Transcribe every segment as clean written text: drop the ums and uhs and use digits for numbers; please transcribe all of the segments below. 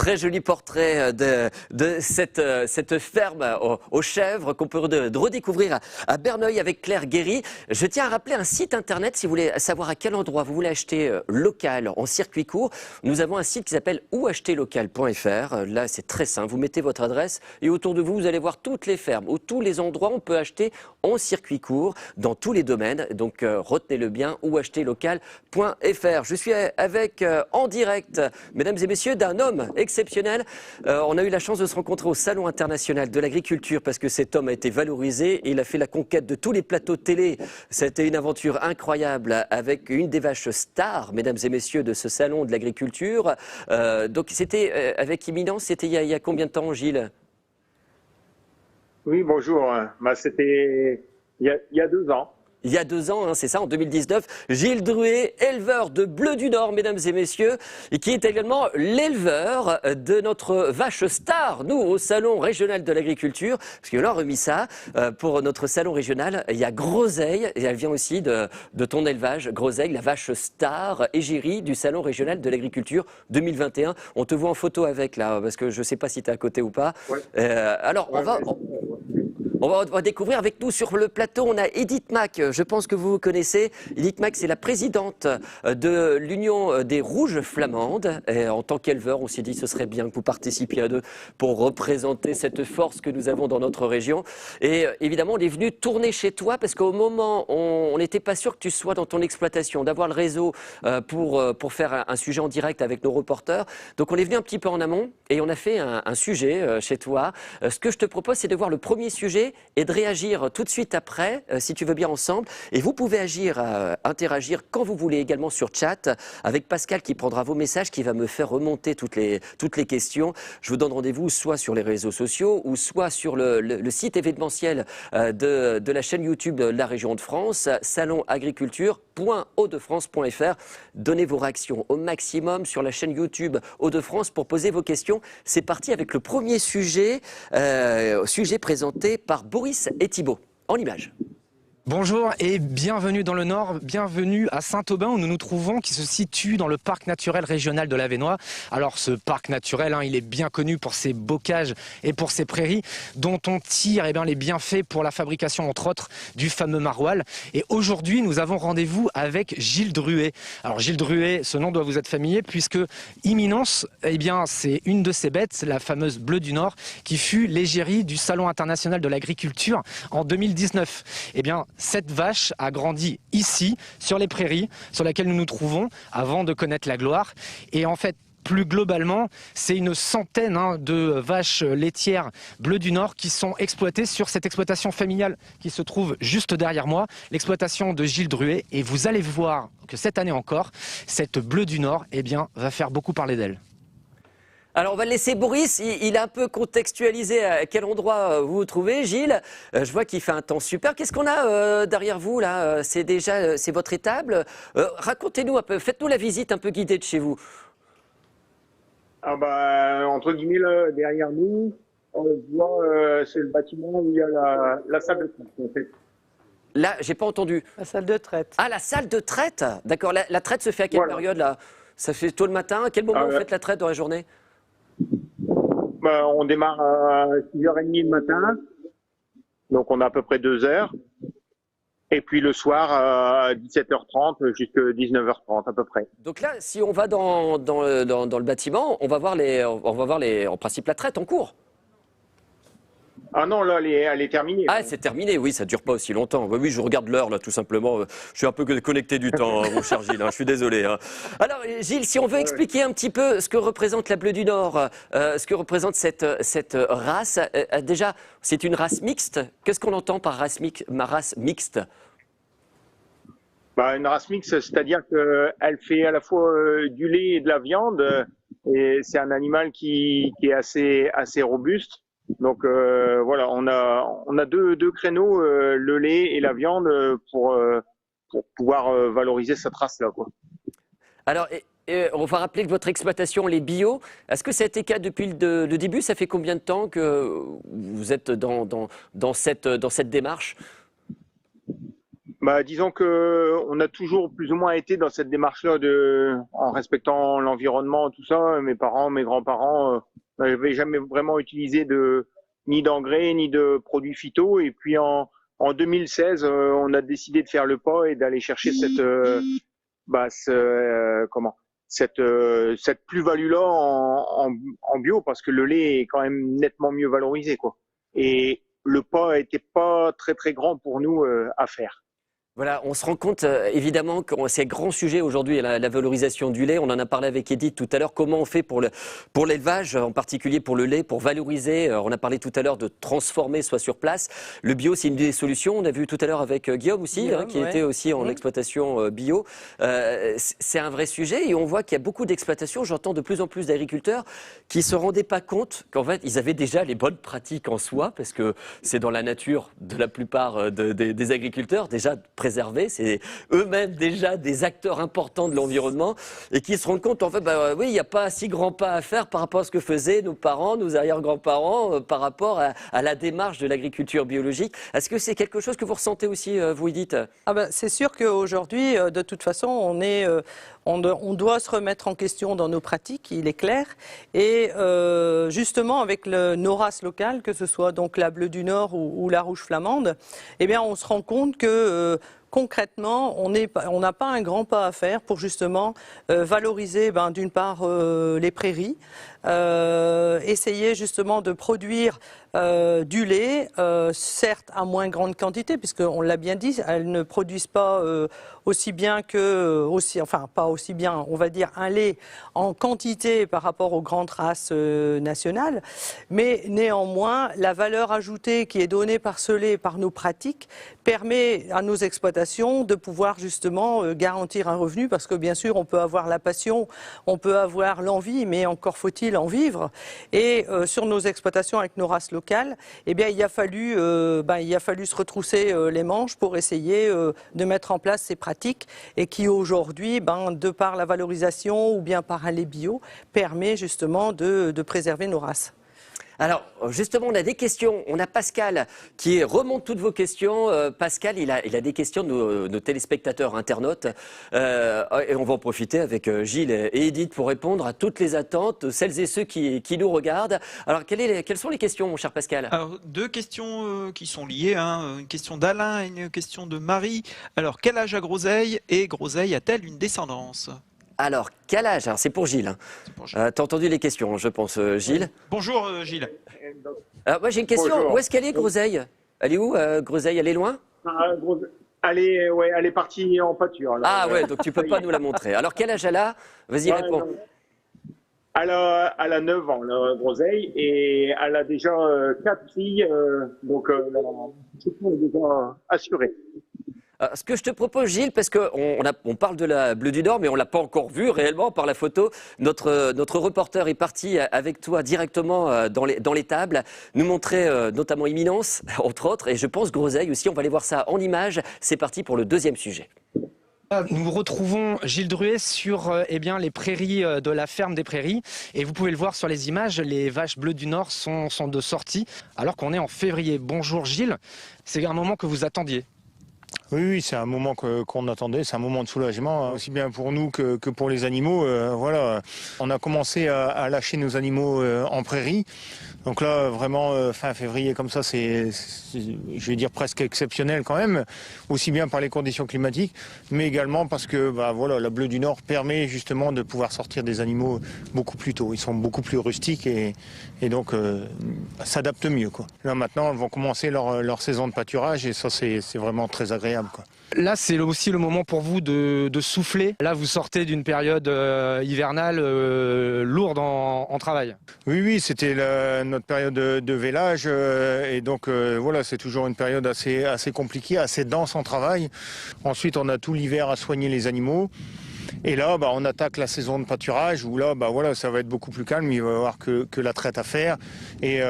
Très joli portrait de cette ferme aux chèvres qu'on peut redécouvrir à Berneuil avec Claire Guéry. Je tiens à rappeler un site internet si vous voulez savoir à quel endroit vous voulez acheter local en circuit court. Nous avons un site qui s'appelle ouacheterlocal.fr. Là, c'est très simple. Vous mettez votre adresse et autour de vous, vous allez voir toutes les fermes ou tous les endroits où on peut acheter en circuit court dans tous les domaines. Donc, retenez-le bien, ouacheterlocal.fr. Je suis avec en direct, mesdames et messieurs, d'un homme exceptionnel. On a eu la chance de se rencontrer au Salon international de l'agriculture parce que cet homme a été valorisé et il a fait la conquête de tous les plateaux de télé. C'était une aventure incroyable avec une des vaches stars, mesdames et messieurs, de ce Salon de l'agriculture. Donc c'était avec Imminence, c'était il y a combien de temps, Gilles ? Oui, bonjour. C'était il y a 2 ans. Il y a 2 ans, hein, c'est ça, en 2019, Gilles Druet, éleveur de bleu du Nord, mesdames et messieurs, et qui est également l'éleveur de notre vache star, nous, au Salon régional de l'agriculture, parce qu'on a remis ça pour notre salon régional. Il y a Groseille, et elle vient aussi de ton élevage, Groseille, la vache star égérie du Salon régional de l'agriculture 2021. On te voit en photo avec, là, parce que je ne sais pas si tu es à côté ou pas. Ouais. Alors, on va découvrir avec nous sur le plateau, on a Edith Mack, je pense que vous connaissez. Edith Mack, c'est la présidente de l'Union des Rouges Flamandes. Et en tant qu'éleveur, on s'est dit que ce serait bien que vous participiez à deux pour représenter cette force que nous avons dans notre région. Et évidemment, on est venu tourner chez toi parce qu'au moment, on n'était pas sûr que tu sois dans ton exploitation, d'avoir le réseau pour faire un sujet en direct avec nos reporters. Donc on est venu un petit peu en amont et on a fait un sujet chez toi. Ce que je te propose, c'est de voir le premier sujet et de réagir tout de suite après, si tu veux bien ensemble. Et vous pouvez interagir quand vous voulez également sur chat avec Pascal qui prendra vos messages, qui va me faire remonter toutes les questions. Je vous donne rendez-vous soit sur les réseaux sociaux ou soit sur le site événementiel de la chaîne YouTube de la région de France, salonagriculture.hautdefrance.fr. Donnez vos réactions au maximum sur la chaîne YouTube Hauts-de-France pour poser vos questions. C'est parti avec le premier sujet présenté par Boris et Thibault, en image. Bonjour et bienvenue dans le Nord, bienvenue à Saint-Aubin où nous nous trouvons, qui se situe dans le parc naturel régional de l'Avesnois. Alors ce parc naturel, il est bien connu pour ses bocages et pour ses prairies dont on tire les bienfaits pour la fabrication entre autres du fameux maroilles. Et aujourd'hui nous avons rendez-vous avec Gilles Druet. Alors Gilles Druet, ce nom doit vous être familier puisque Imminence, c'est une de ces bêtes, la fameuse Bleu du Nord, qui fut l'égérie du Salon international de l'agriculture en 2019. Cette vache a grandi ici, sur les prairies, sur lesquelles nous nous trouvons, avant de connaître la gloire. Et en fait, plus globalement, c'est une centaine de vaches laitières bleues du Nord qui sont exploitées sur cette exploitation familiale qui se trouve juste derrière moi, l'exploitation de Gilles Druet. Et vous allez voir que cette année encore, cette Bleu du Nord va faire beaucoup parler d'elle. Alors on va laisser Boris, il a un peu contextualisé à quel endroit vous vous trouvez, Gilles. Je vois qu'il fait un temps super. Qu'est-ce qu'on a derrière vous là? C'est votre étable. Racontez-nous un peu, faites-nous la visite un peu guidée de chez vous. Entre guillemets, là, derrière nous, on voit, c'est le bâtiment où il y a la salle de traite, en fait. Là, j'ai pas entendu. La salle de traite. Ah, la salle de traite. D'accord, la traite se fait à quelle période là? Ça fait tôt le matin. À quel moment vous faites la traite dans la journée? On démarre à 6h30 le matin, donc on a à peu près 2 heures. Et puis le soir à 17h30 jusqu'à 19h30 à peu près. Donc là, si on va dans le bâtiment, on va voir en principe la traite en cours. Ah non, là, elle est terminée. Ah, c'est terminé, oui, ça dure pas aussi longtemps. Oui, je regarde l'heure, là, tout simplement. Je suis un peu connecté du temps, mon cher Gilles, je suis désolé. Alors, Gilles, si on veut expliquer un petit peu ce que représente la Bleu du Nord, ce que représente cette race, déjà, c'est une race mixte. Qu'est-ce qu'on entend par race mixte? Une race mixte, c'est-à-dire qu'elle fait à la fois du lait et de la viande, et c'est un animal qui est assez robuste. Donc voilà, on a deux créneaux, le lait et la viande, pour pouvoir valoriser cette race-là, quoi. Alors, on va rappeler que votre exploitation, les bio, est-ce que ça a été le cas depuis le début? Ça fait combien de temps que vous êtes dans cette démarche? Bah, disons que on a toujours plus ou moins été dans cette démarche-là en respectant l'environnement, tout ça. Mes parents, mes grands-parents n'avaient jamais vraiment utilisé ni d'engrais ni de produits phyto. Et puis en 2016, on a décidé de faire le pas et d'aller chercher cette plus-value-là en bio, parce que le lait est quand même nettement mieux valorisé, quoi. Et le pas n'était pas très très grand pour nous à faire. Voilà, on se rend compte évidemment que c'est un grand sujet aujourd'hui, la valorisation du lait. On en a parlé avec Edith tout à l'heure. Comment on fait pour l'élevage, en particulier pour le lait, pour valoriser. On a parlé tout à l'heure de transformer soit sur place. Le bio, c'est une des solutions. On a vu tout à l'heure avec Guillaume aussi, qui était aussi en exploitation bio. C'est un vrai sujet et on voit qu'il y a beaucoup d'exploitations. J'entends de plus en plus d'agriculteurs qui se rendaient pas compte qu'en fait, ils avaient déjà les bonnes pratiques en soi, parce que c'est dans la nature de la plupart des agriculteurs déjà préservés, c'est eux-mêmes déjà des acteurs importants de l'environnement et qui se rendent compte en fait, oui, il n'y a pas si grand pas à faire par rapport à ce que faisaient nos parents, nos arrière-grands-parents par rapport à la démarche de l'agriculture biologique. Est-ce que c'est quelque chose que vous ressentez aussi, vous Edith? C'est sûr qu'aujourd'hui, de toute façon, on doit se remettre en question dans nos pratiques, il est clair. Et justement, avec nos races locales, que ce soit donc la bleue du Nord ou la rouge flamande, eh bien, on se rend compte que concrètement, on n'a pas un grand pas à faire pour justement valoriser d'une part les prairies, essayer justement de produire du lait, certes à moins grande quantité, puisqu'on l'a bien dit, elles ne produisent pas aussi bien pas aussi bien, on va dire un lait en quantité par rapport aux grandes races nationales, mais néanmoins la valeur ajoutée qui est donnée par ce lait, par nos pratiques, permet à nos exploitations de pouvoir justement garantir un revenu, parce que bien sûr on peut avoir la passion, on peut avoir l'envie, mais encore faut-il en vivre. Et sur nos exploitations avec nos races locales, eh bien il a fallu se retrousser les manches pour essayer de mettre en place ces pratiques et qui aujourd'hui, de par la valorisation ou bien par un lait bio, permet justement de préserver nos races. Alors, justement, on a des questions. On a Pascal qui remonte toutes vos questions. Pascal, il a des questions de nos téléspectateurs internautes. Et on va en profiter avec Gilles et Edith pour répondre à toutes les attentes de celles et ceux qui nous regardent. Alors, quelles sont les questions, mon cher Pascal? Alors, deux questions qui sont liées. Une question d'Alain et une question de Marie. Alors, quel âge a Groseille et Groseille a-t-elle une descendance? Alors, quel âge? Alors, c'est pour Gilles. T'as entendu les questions, je pense, Gilles. Bonjour, Gilles. Alors, moi, j'ai une question. Bonjour. Où est-ce qu'elle est, Groseille? Elle est où, Groseille? Elle est loin? Elle est partie en pâture. Là. Donc tu peux pas nous la montrer. Alors, quel âge elle a? Vas-y, réponds. Non. Elle a 9 ans, la Groseille, et elle a déjà 4 filles, donc c'est déjà assuré. Ce que je te propose, Gilles, parce qu'on parle de la Bleue du Nord, mais on l'a pas encore vue réellement par la photo. Notre reporter est parti avec toi directement dans l'étable, nous montrer notamment Imminence, entre autres, et je pense Groseille aussi. On va aller voir ça en images. C'est parti pour le deuxième sujet. Nous retrouvons Gilles Druet sur les prairies de la ferme des Prairies. Et vous pouvez le voir sur les images, les vaches bleues du Nord sont de sortie, alors qu'on est en février. Bonjour Gilles, c'est un moment que vous attendiez. Oui, c'est un moment qu'on attendait, c'est un moment de soulagement, aussi bien pour nous que pour les animaux. Voilà, on a commencé à lâcher nos animaux en prairie. Donc là, vraiment, fin février comme ça, c'est, je vais dire, presque exceptionnel quand même, aussi bien par les conditions climatiques, mais également parce que la Bleue du Nord permet justement de pouvoir sortir des animaux beaucoup plus tôt. Ils sont beaucoup plus rustiques et donc s'adaptent mieux, quoi. Là maintenant, ils vont commencer leur saison de pâturage et ça, c'est vraiment très agréable, quoi. Là, c'est aussi le moment pour vous de souffler. Là, vous sortez d'une période hivernale lourde en travail. Oui, c'était notre période de vélage et donc c'est toujours une période assez compliquée, assez dense en travail. Ensuite, on a tout l'hiver à soigner les animaux. Et là, on attaque la saison de pâturage où là, voilà, ça va être beaucoup plus calme. Il va y avoir que la traite à faire. Et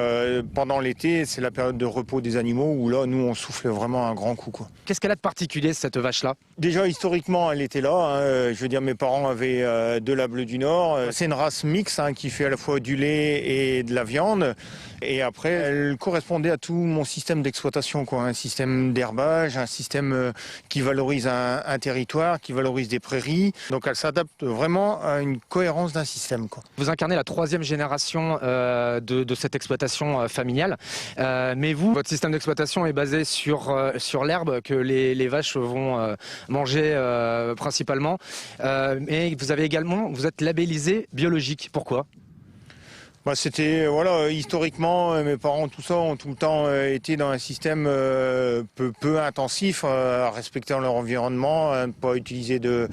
pendant l'été, c'est la période de repos des animaux où là, nous, on souffle vraiment un grand coup, quoi. Qu'est-ce qu'elle a de particulier, cette vache-là? Déjà, historiquement, elle était là. Hein. Je veux dire, mes parents avaient de la Bleu du Nord. C'est une race mixte qui fait à la fois du lait et de la viande. Et après, elle correspondait à tout mon système d'exploitation, quoi. Un système d'herbage, un système qui valorise un territoire, qui valorise des prairies. Donc, elle s'adapte vraiment à une cohérence d'un système, quoi. Vous incarnez la 3e génération de cette exploitation familiale. Mais vous, votre système d'exploitation est basé sur l'herbe que les vaches vont manger principalement. Mais vous êtes labellisé biologique. Pourquoi? C'était, voilà, historiquement, mes parents, tout ça, ont tout le temps été dans un système peu intensif, à respecter leur environnement, à ne pas utiliser de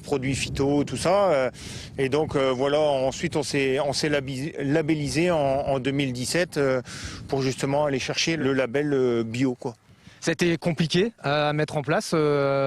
produits phyto, tout ça. Et donc, voilà, ensuite, on s'est labellisé en 2017 pour justement aller chercher le label bio, quoi. C'était compliqué à mettre en place,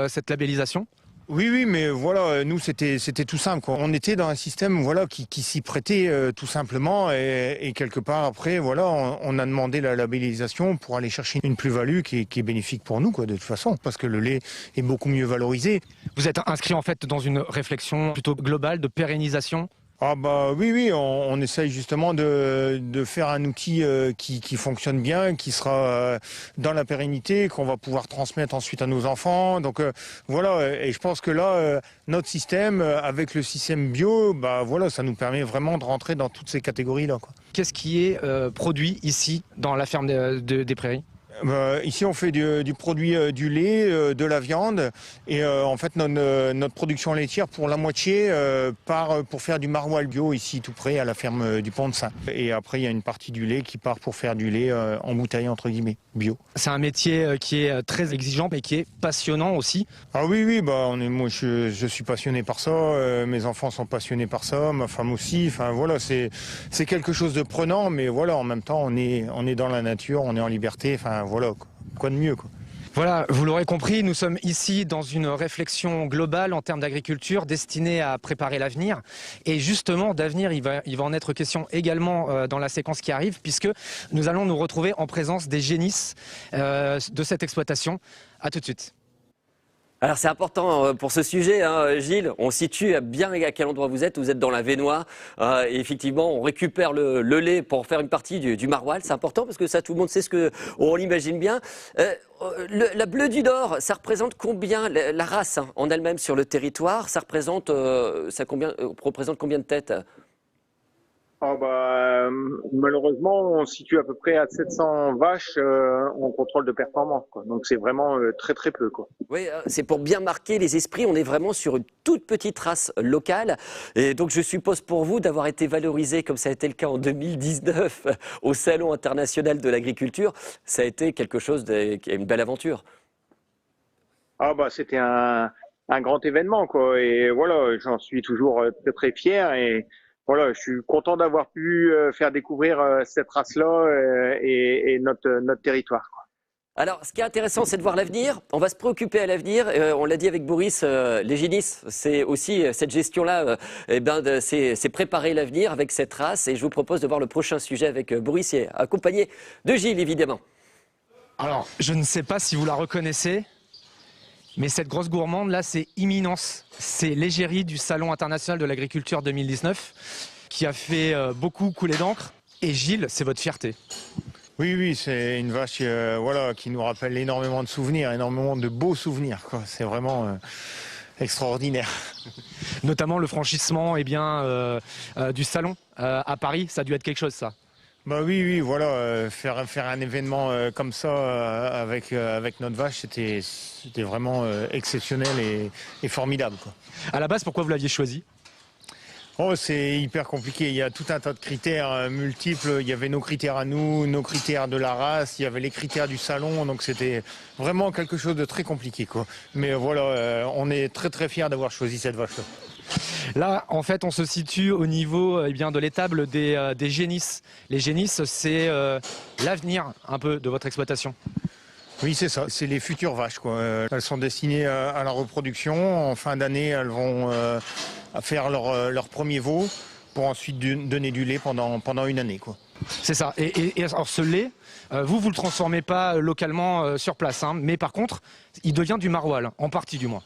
cette labellisation? Oui, mais voilà, nous c'était tout simple, quoi. On était dans un système, voilà, qui s'y prêtait tout simplement, et quelque part après, voilà, on a demandé la labellisation pour aller chercher une plus-value qui est bénéfique pour nous, quoi, de toute façon, parce que le lait est beaucoup mieux valorisé. Vous êtes inscrit en fait dans une réflexion plutôt globale de pérennisation? Oui, on essaye justement de faire un outil qui fonctionne bien, qui sera dans la pérennité, qu'on va pouvoir transmettre ensuite à nos enfants. Donc voilà, et je pense que là, notre système, avec le système bio, voilà, ça nous permet vraiment de rentrer dans toutes ces catégories-là, quoi. Qu'est-ce qui est produit ici, dans la ferme des Prairies? Ici, on fait du produit du lait, de la viande, et en fait notre production laitière pour la moitié part pour faire du maroilles bio ici tout près à la ferme du Pont-de-Saint. Et après il y a une partie du lait qui part pour faire du lait en bouteille entre guillemets bio. C'est un métier qui est très exigeant mais qui est passionnant aussi. Ah oui, moi je suis passionné par ça, mes enfants sont passionnés par ça, ma femme aussi. Enfin voilà, c'est quelque chose de prenant, mais voilà, en même temps on est dans la nature, on est en liberté. Enfin voilà, quoi de mieux, quoi. Voilà, vous l'aurez compris, nous sommes ici dans une réflexion globale en termes d'agriculture destinée à préparer l'avenir. Et justement, d'avenir, il va en être question également dans la séquence qui arrive, puisque nous allons nous retrouver en présence des génisses de cette exploitation. À tout de suite. Alors c'est important pour ce sujet, hein, Gilles, on situe bien à quel endroit vous êtes dans la Vénois, et effectivement on récupère le lait pour faire une partie du maroilles, c'est important parce que ça tout le monde sait on l'imagine bien. La Bleu du Nord, ça représente combien, la race en elle-même sur le territoire, ça représente combien de têtes? Malheureusement, on se situe à peu près à 700 vaches en contrôle de performance, quoi. Donc c'est vraiment très très peu, quoi. Oui, c'est pour bien marquer les esprits. On est vraiment sur une toute petite race locale. Et donc je suppose pour vous d'avoir été valorisé comme ça a été le cas en 2019 au Salon international de l'agriculture, ça a été quelque chose une belle aventure. C'était un grand événement, quoi. Et voilà, j'en suis toujours très très fier. Et voilà, je suis content d'avoir pu faire découvrir cette race-là et notre territoire, quoi. Alors, ce qui est intéressant, c'est de voir l'avenir. On va se préoccuper à l'avenir. On l'a dit avec Boris, les génisses, c'est aussi cette gestion-là, c'est préparer l'avenir avec cette race. Et je vous propose de voir le prochain sujet avec Boris, et accompagné de Gilles, évidemment. Alors, je ne sais pas si vous la reconnaissez, mais cette grosse gourmande là, c'est Imminence. C'est l'égérie du Salon international de l'agriculture 2019 qui a fait beaucoup couler d'encre. Et Gilles, c'est votre fierté. Oui, c'est une vache qui nous rappelle énormément de souvenirs, énormément de beaux souvenirs, quoi. C'est vraiment extraordinaire. Notamment le franchissement du salon à Paris, ça a dû être quelque chose, ça. Oui, voilà, faire un événement comme ça avec notre vache, c'était vraiment exceptionnel et formidable, quoi. À la base, pourquoi vous l'aviez choisi ? C'est hyper compliqué. Il y a tout un tas de critères multiples. Il y avait nos critères à nous, nos critères de la race, il y avait les critères du salon. Donc c'était vraiment quelque chose de très compliqué, quoi. Mais voilà, on est très très fiers d'avoir choisi cette vache-là. Là, en fait, on se situe au niveau de l'étable des génisses. Les génisses, c'est l'avenir un peu de votre exploitation. Oui, c'est ça. C'est les futures vaches, quoi. Elles sont destinées à la reproduction. En fin d'année, elles vont faire leur premier veau pour ensuite donner du lait pendant une année, quoi. C'est ça. Et alors ce lait, vous le transformez pas localement sur place, hein, mais par contre, il devient du maroilles, en partie du moins.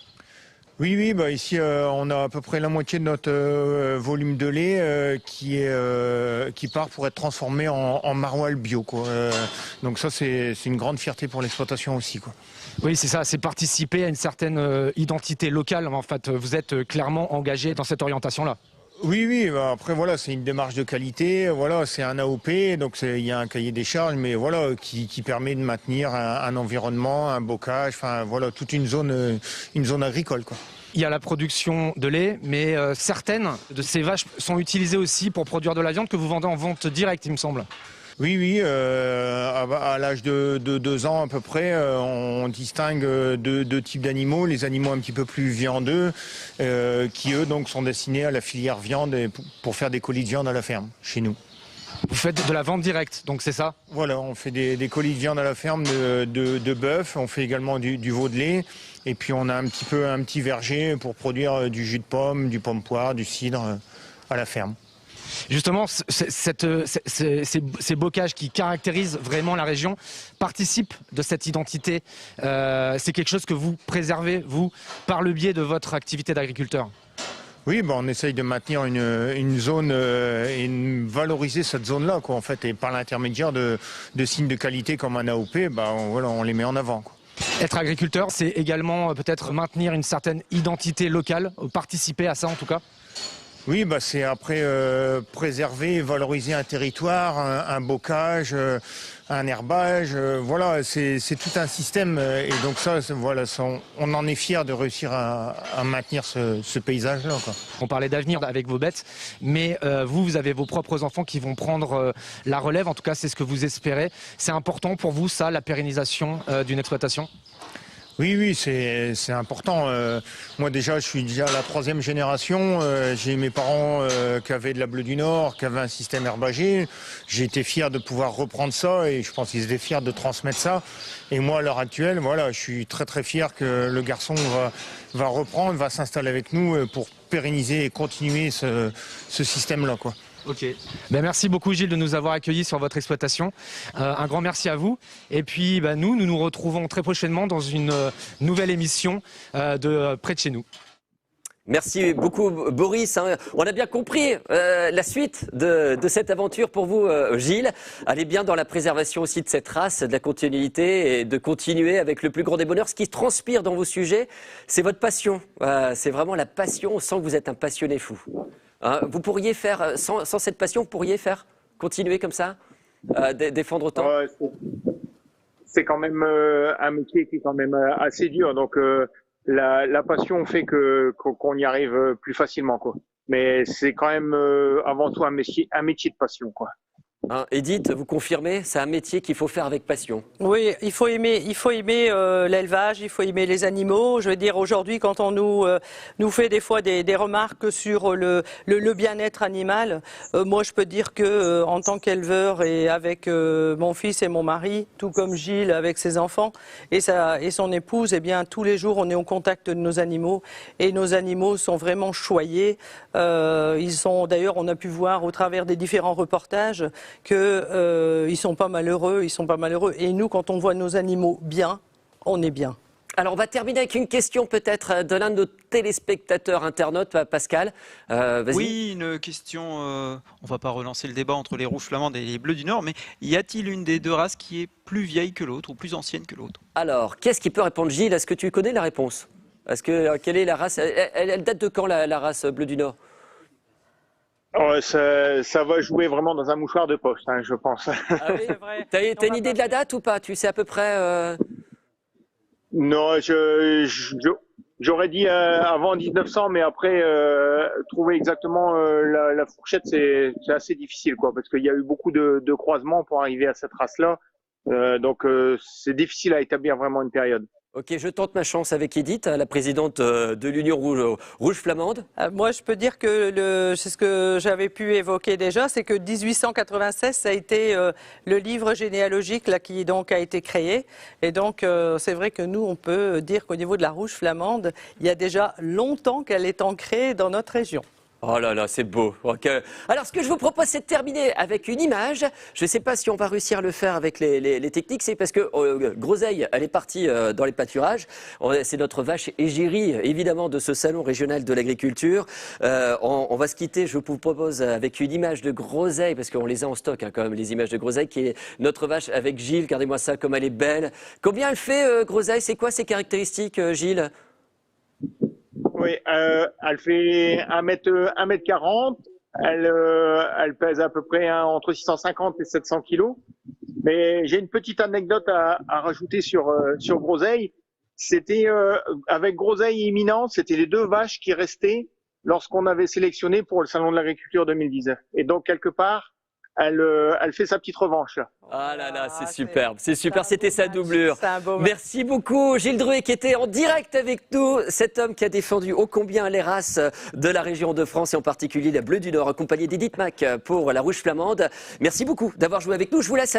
Oui, bah ici on a à peu près la moitié de notre volume de lait qui part pour être transformé en maroilles bio, quoi. Donc ça c'est une grande fierté pour l'exploitation aussi, quoi. Oui, c'est ça, c'est participer à une certaine identité locale. En fait, vous êtes clairement engagé dans cette orientation-là. Oui, bah après voilà, c'est une démarche de qualité, voilà, c'est un AOP, donc il y a un cahier des charges, mais voilà, qui permet de maintenir un environnement, un bocage, enfin voilà, toute une zone agricole, quoi. Il y a la production de lait, mais certaines de ces vaches sont utilisées aussi pour produire de la viande que vous vendez en vente directe, il me semble. Oui, à l'âge de 2 ans à peu près, on distingue deux types d'animaux, les animaux un petit peu plus viandeux, qui eux donc sont destinés à la filière viande et pour faire des colis de viande à la ferme, chez nous. Vous faites de la vente directe, donc c'est ça? Voilà, on fait des colis de viande à la ferme de bœuf, on fait également du veau de lait, et puis on a un petit verger pour produire du jus de pomme, du pomme-poire, du cidre à la ferme. Justement, ces bocages qui caractérisent vraiment la région participent de cette identité. C'est quelque chose que vous préservez, vous, par le biais de votre activité d'agriculteur. Oui, on essaye de maintenir une zone et valoriser cette zone-là, quoi, en fait, et par l'intermédiaire de signes de qualité comme un AOP, on les met en avant, quoi. Être agriculteur, c'est également peut-être maintenir une certaine identité locale, participer à ça en tout cas. Oui, c'est après préserver et valoriser un territoire, un bocage, un herbage. Voilà, c'est tout un système. Et donc on en est fiers de réussir à maintenir ce paysage-là, quoi. On parlait d'avenir avec vos bêtes, mais vous avez vos propres enfants qui vont prendre la relève. En tout cas, c'est ce que vous espérez. C'est important pour vous, ça, la pérennisation d'une exploitation ? Oui, c'est important. Moi déjà, je suis déjà la 3e génération. J'ai mes parents qui avaient de la Bleu du Nord, qui avaient un système herbager. J'ai été fier de pouvoir reprendre ça et je pense qu'ils étaient fiers de transmettre ça. Et moi, à l'heure actuelle, voilà, je suis très très fier que le garçon va reprendre, va s'installer avec nous pour pérenniser et continuer ce système-là, quoi. Ok. Merci beaucoup Gilles de nous avoir accueillis sur votre exploitation. Un grand merci à vous. Et puis nous retrouvons très prochainement dans une nouvelle émission de Près de chez nous. Merci beaucoup Boris. On a bien compris la suite de cette aventure pour vous Gilles. Allez bien dans la préservation aussi de cette race, de la continuité et de continuer avec le plus grand des bonheurs. Ce qui transpire dans vos sujets, c'est votre passion. C'est vraiment la passion. On sent que vous êtes un passionné fou. Vous pourriez faire, sans cette passion, vous pourriez continuer comme ça, défendre autant? C'est quand même un métier qui est quand même assez dur. Donc la passion fait qu'on y arrive plus facilement, quoi. Mais c'est quand même avant tout un métier de passion, quoi. Edith, vous confirmez, c'est un métier qu'il faut faire avec passion. Oui, il faut aimer l'élevage, il faut aimer les animaux. Je veux dire, aujourd'hui, quand on nous fait des fois des remarques sur le bien-être animal, moi je peux dire que en tant qu'éleveur et avec mon fils et mon mari, tout comme Gilles avec ses enfants et son épouse, eh bien tous les jours on est au contact de nos animaux et nos animaux sont vraiment choyés. D'ailleurs, on a pu voir au travers des différents reportages qu'ils sont pas malheureux, Et nous, quand on voit nos animaux bien, on est bien. Alors, on va terminer avec une question peut-être de l'un de nos téléspectateurs internautes, Pascal. Vas-y. Oui, une question, on va pas relancer le débat entre les rouges flamandes et les bleus du Nord, mais y a-t-il une des deux races qui est plus vieille que l'autre ou plus ancienne que l'autre? Alors, qu'est-ce qui peut répondre Gilles? Est-ce que tu connais la réponse? Quelle est la race? Elle date de quand la race bleu du Nord? Ça va jouer vraiment dans un mouchoir de poche, je pense. Ah oui, t'as une idée de la date ou pas? Tu sais à peu près Non, j'aurais dit avant 1900, mais après trouver exactement la fourchette, c'est assez difficile, quoi, parce qu'il y a eu beaucoup de croisements pour arriver à cette race-là. Donc c'est difficile à établir vraiment une période. Ok, je tente ma chance avec Edith, la présidente de l'Union rouge flamande. Moi, je peux dire que c'est ce que j'avais pu évoquer déjà, c'est que 1896, ça a été le livre généalogique là, qui donc a été créé. Et donc, c'est vrai que nous, on peut dire qu'au niveau de la rouge flamande, il y a déjà longtemps qu'elle est ancrée dans notre région. Oh là là, c'est beau. Okay. Alors, ce que je vous propose, c'est de terminer avec une image. Je ne sais pas si on va réussir à le faire avec les techniques. C'est parce que Groseille, elle est partie dans les pâturages. C'est notre vache égérie, évidemment, de ce salon régional de l'agriculture. On va se quitter, je vous propose, avec une image de Groseille, parce qu'on les a en stock, hein, quand même, les images de Groseille, qui est notre vache avec Gilles. Regardez-moi ça, comme elle est belle. Combien elle fait, Groseille? C'est quoi ses caractéristiques, Gilles? Oui, elle fait 1m40. Elle pèse à peu près entre 650 et 700 kilos. Mais j'ai une petite anecdote à rajouter sur Groseille. C'était avec Groseille et Éminence, c'était les deux vaches qui restaient lorsqu'on avait sélectionné pour le Salon de l'Agriculture 2019. Et donc, quelque part, elle fait sa petite revanche. Ah là là, c'est superbe, c'est super, c'était sa doublure. Match. Merci beaucoup Gilles Druet qui était en direct avec nous, cet homme qui a défendu ô combien les races de la région de France et en particulier la Bleue du Nord, accompagné d'Edith Mac pour la Rouge Flamande. Merci beaucoup d'avoir joué avec nous, je vous laisse